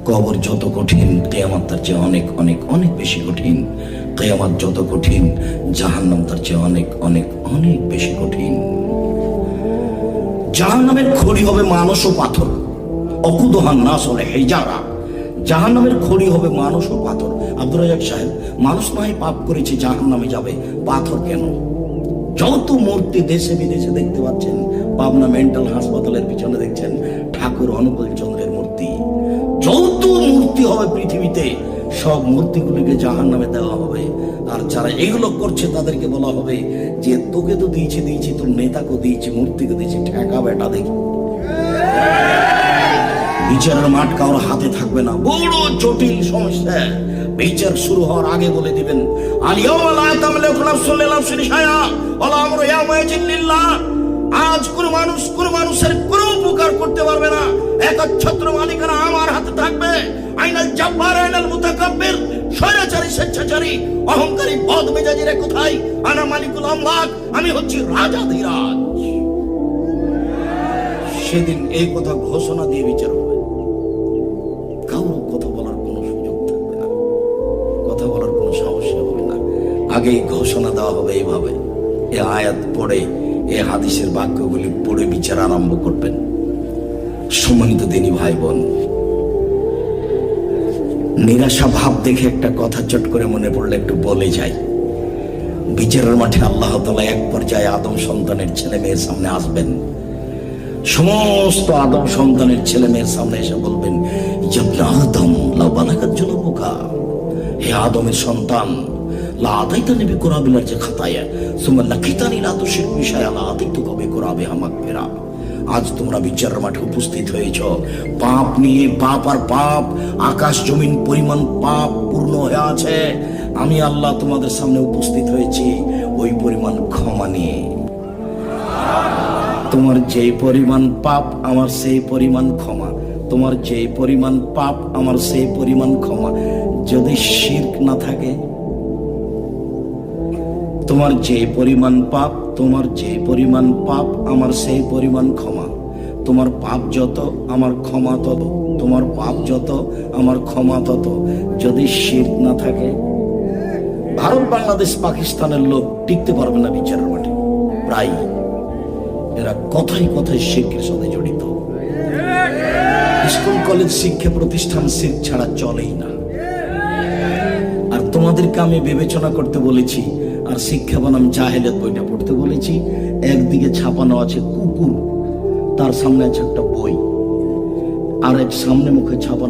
কবর যত কঠিন কিয়ামত তার চেয়ে অনেক অনেক অনেক বেশি কঠিন। কিয়ামত যত কঠিন জাহান্নাম তার চেয়ে অনেক অনেক অনেক বেশি কঠিন। জাহান্নামের খড়ি হবে মানুষ ও পাথর। অকুদহান নাস ওয়াল হিজারা। জাহান্নামের খড়ি হবে মানুষ ও পাথর। আব্দুর রাজ্জাক সাহেব, মানুষ নয় পাপ করেছে জাহান্নামে যাবে, পাথর কেন? যত মূর্তি দেশে বিদেশে দেখতে পাচ্ছেন, পাবনা মেন্টাল হাসপাতালের পিছনে দেখছেন ঠাকুর অনুকূল চন্দ্রের মূর্তি। যত মূর্তি হবে পৃথিবীতে সব মূর্তিগুলিকে জাহান্নামে দেওয়া হবে। আর যারা এগুলো করছে তাদেরকে বলা হবে যে তোকে তো দিয়েছি, তোর নেতাকে দিয়েছি, মূর্তিকে দিয়েছি, ঠেকা বেটা দেখি। বিচারের মাঠ কারোর হাতে থাকবে না। বড় জটিল সমস্যা। বিচার শুরু হওয়ার আগে বলে দিবেন আজ কোন মানুষের কোন উপকার করতে পারবে না। একচ্ছত্র মালিকানা আমার হাতে থাকবে। আইনাল জাব্বার আইনাল মুতাকাব্বির, স্বৈরাচারী স্বেচ্ছাচারী অহংকারী বদমেজাজিরা কোথায়? আনা মালিকুল আমলাক, আমি হচ্ছি রাজাধিরাজ। সেদিন এই কথা ঘোষণা দিয়ে বিচার হবে। কারো কথা বলার কোনো সুযোগ থাকবে না, কথা বলার কোনো সমস্যা হবে না। আগেই ঘোষণা দেওয়া হবে এইভাবে। এ আয়াত পড়ে, এ হাদিসের বাক্যগুলি পড়ে বিচার আরম্ভ করবেন। সম্মানিত দিনী ভাই বোন, নিরাশা ভাব দেখে একটা কথা চট করে মনে পড়লে একটু বলে যাই। বিচারের মাঠে আল্লাহ তাআলা এক পর্যায়ে আদম সন্তানের ছেলে মেয়ের সামনে আসবেন। সমস্ত আদম সন্তানের ছেলে মেয়ের সামনে এসে বলবেন, ইয়া আদম লা বালাগাত জুনুবুকা, হে আদমের সন্তান, লা আতাইতানি বিকুরাবিল যে খাতায়া সুম্মা লাকিতানি লা তুশরিক বিশায়া লা আতাইতুকা বিকুরাবিহা মাগফিরা। আজ তোমরা বিচারের মাঠে উপস্থিত হয়েছ পাপ নিয়ে। পাপ আর পাপ, আকাশ জমিন পরিমাণ পাপ পূর্ণ হয়ে আছে। আমি আল্লাহ তোমাদের সামনে উপস্থিত হয়েছি ওই পরিমাণ ক্ষমা নিয়ে। তোমার যে পরিমাণ পাপ আমার সেই পরিমাণ ক্ষমা, তোমার যে পরিমাণ পাপ আমার সেই পরিমাণ ক্ষমা। যদি শিরক না থাকে, তোমার যে পরিমাণ পাপ, তোমার যে পরিমাণ পাপ আমার সেই পরিমাণ ক্ষমা। তোমার পাপ যত আমার ক্ষমা তত, তোমার পাপ যত আমার ক্ষমা তত। যদি শিরক না থাকে, ভারত বাংলাদেশ পাকিস্তানের লোক টিকতে পারবে না বিচারের মাঠে। প্রায় এরা কথায় কথায় শিরকের সাথে জড়িত। স্কুল কলেজ শিক্ষা প্রতিষ্ঠান শিরক ছাড়া চলেই না। আর তোমাদেরকে আমি বিবেচনা করতে বলেছি, আর শিক্ষা বনাম জাহেলিয়াত বইটা পড়তে বলেছি। একদিকে ছাপানো আছে কুকুর, তার সামনে আছে একটা বই, আর এক সামনে মুখে ছাপানো